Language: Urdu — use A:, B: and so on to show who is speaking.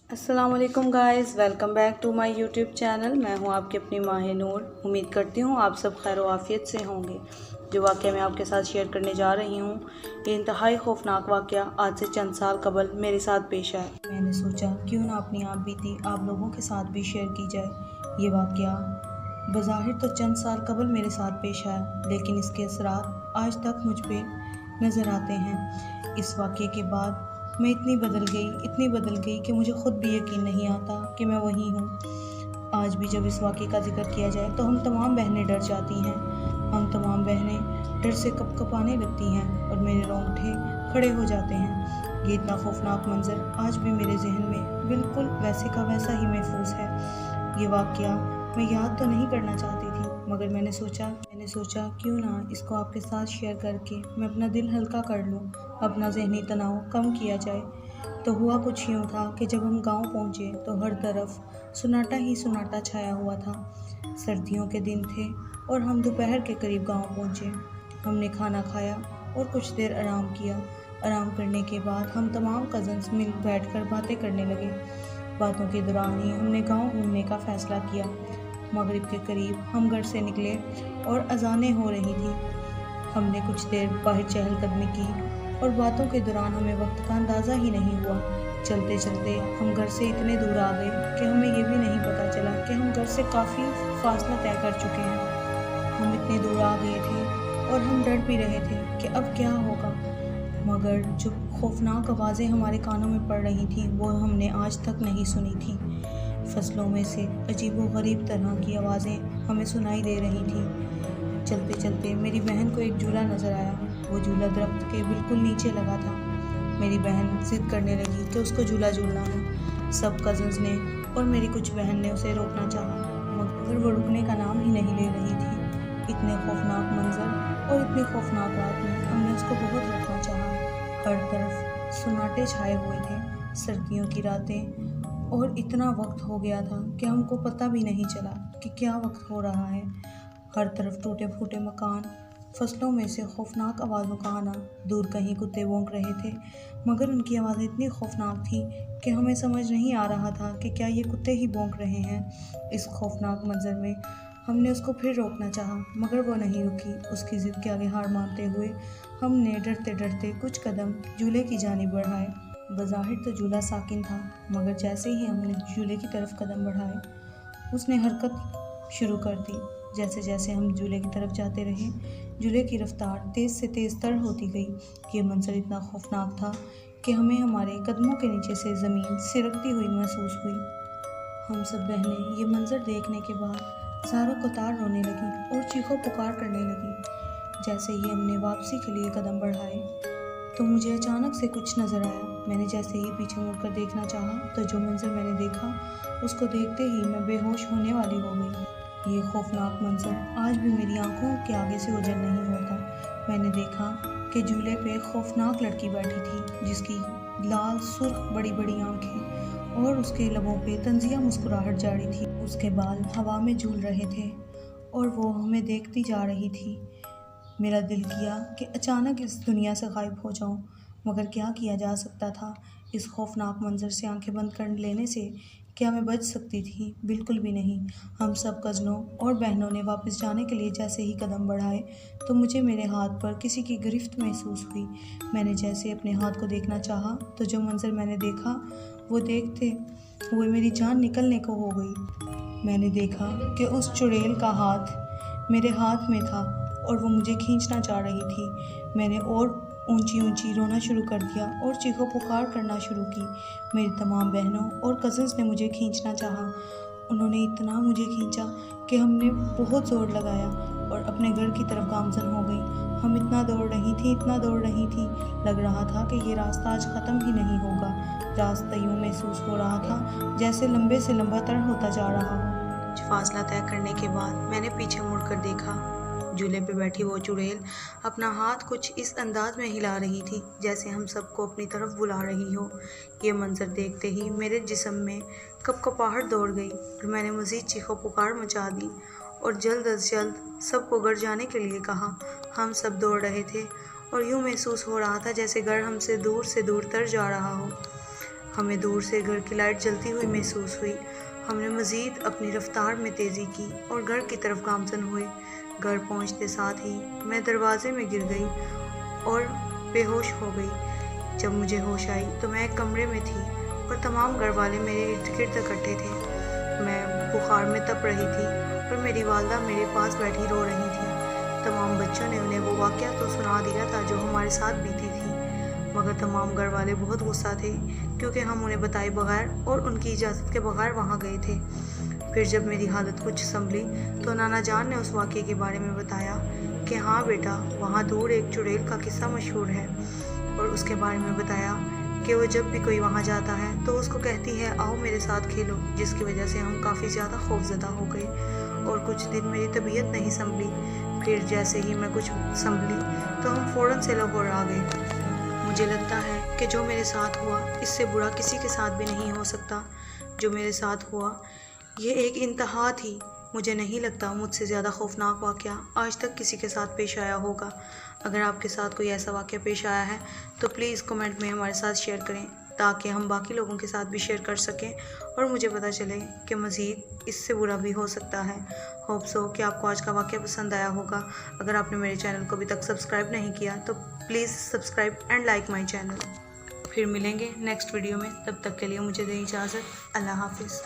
A: السلام علیکم guys, welcome back to my YouTube channel. میں ہوں آپ کی اپنی ماہ نور۔ امید کرتی ہوں آپ سب خیر و عافیت سے ہوں گے۔ جو واقعہ میں آپ کے ساتھ شیئر کرنے جا رہی ہوں، یہ انتہائی خوفناک واقعہ آج سے چند سال قبل میرے ساتھ پیش آیا۔ میں نے سوچا کیوں نہ اپنی آپ بیتی آپ لوگوں کے ساتھ بھی شیئر کی جائے۔ یہ واقعہ بظاہر تو چند سال قبل میرے ساتھ پیش آیا، لیکن اس کے اثرات آج تک مجھ پہ نظر آتے ہیں۔ اس واقعے کے بعد میں اتنی بدل گئی کہ مجھے خود بھی یقین نہیں آتا کہ میں وہی ہوں۔ آج بھی جب اس واقعے کا ذکر کیا جائے تو ہم تمام بہنیں ڈر جاتی ہیں۔ ہم تمام بہنیں ڈر سے کپ کپانے لگتی ہیں اور میرے رونگٹے کھڑے ہو جاتے ہیں۔ یہ اتنا خوفناک منظر آج بھی میرے ذہن میں بالکل ویسے کا ویسا ہی محفوظ ہے۔ یہ واقعہ میں یاد تو نہیں کرنا چاہتی تھی، مگر میں نے سوچا کیوں نہ اس کو آپ کے ساتھ شیئر کر کے میں اپنا دل ہلکا کر لوں، اپنا ذہنی تناؤ کم کیا جائے۔ تو ہوا کچھ یوں تھا کہ جب ہم گاؤں پہنچے تو ہر طرف سناٹا ہی سناٹا چھایا ہوا تھا۔ سردیوں کے دن تھے اور ہم دوپہر کے قریب گاؤں پہنچے۔ ہم نے کھانا کھایا اور کچھ دیر آرام کیا۔ آرام کرنے کے بعد ہم تمام کزنز مل بیٹھ کر باتیں کرنے لگے۔ باتوں کے دوران ہی ہم نے گاؤں گھومنے کا فیصلہ کیا۔ مغرب کے قریب ہم گھر سے نکلے اور اذانیں ہو رہی تھیں۔ ہم نے کچھ دیر باہر چہل قدمی کی اور باتوں کے دوران ہمیں وقت کا اندازہ ہی نہیں ہوا۔ چلتے چلتے ہم گھر سے اتنے دور آ گئے کہ ہمیں یہ بھی نہیں پتہ چلا کہ ہم گھر سے کافی فاصلہ طے کر چکے ہیں۔ ہم اتنے دور آ گئے تھے اور ہم ڈر بھی رہے تھے کہ اب کیا ہوگا، مگر جو خوفناک آوازیں ہمارے کانوں میں پڑ رہی تھیں وہ ہم نے آج تک نہیں سنی تھیں۔ فصلوں میں سے عجیب و غریب طرح کی آوازیں ہمیں سنائی دے رہی تھیں۔ چلتے چلتے میری بہن کو ایک جھولا نظر آیا۔ وہ جھولا درخت کے بالکل نیچے لگا تھا۔ میری بہن ضد کرنے لگی کہ اس کو جھولا جھولنا ہے۔ سب کزنز نے اور میری کچھ بہن نے اسے روکنا چاہا، مگر وہ رکنے کا نام ہی نہیں لے رہی تھی۔ اتنے خوفناک منظر اور اتنی خوفناک رات میں ہم نے اس کو بہت روکنا چاہا۔ ہر طرف سناٹے چھائے ہوئے تھے، سردیوں کی راتیں، اور اتنا وقت ہو گیا تھا کہ ہم کو پتہ بھی نہیں چلا کہ کیا وقت ہو رہا ہے۔ ہر طرف ٹوٹے پھوٹے مکان، فصلوں میں سے خوفناک آوازوں کا آنا۔ دور کہیں کتے بھونک رہے تھے، مگر ان کی آوازیں اتنی خوفناک تھیں کہ ہمیں سمجھ نہیں آ رہا تھا کہ کیا یہ کتے ہی بھونک رہے ہیں۔ اس خوفناک منظر میں ہم نے اس کو پھر روکنا چاہا، مگر وہ نہیں رکی۔ اس کی ضد کے آگے ہار مانتے ہوئے ہم نے ڈرتے ڈرتے کچھ قدم جھولے کی جانب بڑھائے۔ بظاہر تو جھولا ساکن تھا، مگر جیسے ہی ہم نے جھولے کی طرف قدم بڑھائے اس نے حرکت شروع کر دی۔ جیسے جیسے ہم جھولے کی طرف جاتے رہے، جھولے کی رفتار تیز سے تیز تر ہوتی گئی۔ یہ منظر اتنا خوفناک تھا کہ ہمیں ہمارے قدموں کے نیچے سے زمین سرکتی ہوئی محسوس ہوئی۔ ہم سب بہنیں یہ منظر دیکھنے کے بعد زاروں قطار رونے لگیں اور چیخو پکار کرنے لگیں۔ جیسے ہی ہم نے واپسی کے لیے قدم بڑھائے تو مجھے اچانک سے کچھ نظر آیا۔ میں نے جیسے ہی پیچھے مڑ کر دیکھنا چاہا تو جو منظر میں نے دیکھا اس کو دیکھتے ہی میں بے ہوش ہونے والی ہو گئی۔ یہ خوفناک منظر آج بھی میری آنکھوں کے آگے سے اوجھل نہیں ہوتا۔ میں نے دیکھا کہ جھولے پہ ایک خوفناک لڑکی بیٹھی تھی، جس کی لال سرخ بڑی بڑی آنکھیں اور اس کے لبوں پہ طنزیہ مسکراہٹ جاری تھی۔ اس کے بال ہوا میں جھول رہے تھے اور وہ ہمیں دیکھتی جا رہی تھی۔ میرا دل کیا کہ اچانک اس دنیا سے غائب ہو جاؤں، مگر کیا کیا جا سکتا تھا؟ اس خوفناک منظر سے آنکھیں بند کر لینے سے کیا میں بچ سکتی تھی؟ بالکل بھی نہیں۔ ہم سب کزنوں اور بہنوں نے واپس جانے کے لیے جیسے ہی قدم بڑھائے تو مجھے میرے ہاتھ پر کسی کی گرفت محسوس ہوئی۔ میں نے جیسے اپنے ہاتھ کو دیکھنا چاہا تو جو منظر میں نے دیکھا وہ دیکھتے ہوئے میری جان نکلنے کو ہو گئی۔ میں نے دیکھا کہ اس چڑیل کا ہاتھ میرے ہاتھ میں تھا اور وہ مجھے کھینچنا چاہ رہی تھی۔ میں نے اور اونچی اونچی رونا شروع کر دیا اور چیخو پکار کرنا شروع کی۔ میری تمام بہنوں اور کزنز نے مجھے کھینچنا چاہا۔ انہوں نے اتنا مجھے کھینچا کہ ہم نے بہت زور لگایا اور اپنے گھر کی طرف گامزن ہو گئی۔ ہم اتنا دوڑ رہی تھیں، لگ رہا تھا کہ یہ راستہ آج ختم ہی نہیں ہوگا۔ راستہ یوں محسوس ہو رہا تھا جیسے لمبے سے لمبا تر ہوتا جا رہا ہو۔ کچھ فاصلہ طے کرنے کے بعد میں نے پیچھے مڑ کر دیکھا۔ جھولے پہ بیٹھی وہ چڑیل اپنا ہاتھ کچھ اس انداز میں ہلا رہی تھی جیسے ہم سب کو اپنی طرف بلا رہی ہو۔ یہ منظر دیکھتے ہی میرے جسم میں کپ کپاہٹ دوڑ گئی اور میں نے مزید چیخو پکار مچا دی اور جلد از جلد سب کو گھر جانے کے لیے کہا۔ ہم سب دوڑ رہے تھے اور یوں محسوس ہو رہا تھا جیسے گھر ہم سے دور تر جا رہا ہو۔ ہمیں دور سے گھر کی لائٹ جلتی ہوئی محسوس ہوئی۔ ہم نے مزید اپنی رفتار میں تیزی کی اور گھر کی طرف گامزن ہوئے۔ گھر پہنچتے ساتھ ہی میں دروازے میں گر گئی اور بے ہوش ہو گئی۔ جب مجھے ہوش آئی تو میں ایک کمرے میں تھی اور تمام گھر والے میرے ارد گرد اکٹھے تھے۔ میں بخار میں تپ رہی تھی اور میری والدہ میرے پاس بیٹھی رو رہی تھی۔ تمام بچوں نے انہیں وہ واقعہ تو سنا دیا تھا جو ہمارے ساتھ بیتی تھی، مگر تمام گھر والے بہت غصہ تھے کیونکہ ہم انہیں بتائے بغیر اور ان کی اجازت کے بغیر وہاں گئے تھے۔ پھر جب میری حالت کچھ سنبھلی تو نانا جان نے اس واقعے کے بارے میں بتایا کہ ہاں بیٹا، وہاں دور ایک چڑیل کا قصہ مشہور ہے، اور اس کے بارے میں بتایا کہ وہ جب بھی کوئی وہاں جاتا ہے تو اس کو کہتی ہے آؤ میرے ساتھ کھیلو، جس کی وجہ سے ہم کافی زیادہ خوفزدہ ہو گئے اور کچھ دن میری طبیعت نہیں سنبھلی۔ پھر جیسے ہی میں کچھ سنبھلی تو ہم فوراً سے لاہور آ گئے۔ مجھے لگتا ہے کہ جو میرے ساتھ ہوا اس سے برا کسی کے ساتھ بھی نہیں ہو سکتا۔ جو میرے ساتھ ہوا یہ ایک انتہا تھی۔ مجھے نہیں لگتا مجھ سے زیادہ خوفناک واقعہ آج تک کسی کے ساتھ پیش آیا ہوگا۔ اگر آپ کے ساتھ کوئی ایسا واقعہ پیش آیا ہے تو پلیز کمنٹ میں ہمارے ساتھ شیئر کریں تاکہ ہم باقی لوگوں کے ساتھ بھی شیئر کر سکیں اور مجھے پتہ چلے کہ مزید اس سے برا بھی ہو سکتا ہے۔ ہوپ سو کہ آپ کو آج کا واقعہ پسند آیا ہوگا۔ اگر آپ نے میرے چینل کو ابھی تک سبسکرائب نہیں کیا تو please subscribe and like my channel. پھر ملیں گے نیکسٹ ویڈیو میں، تب تک کے لیے مجھے دیں اجازت۔ اللہ حافظ۔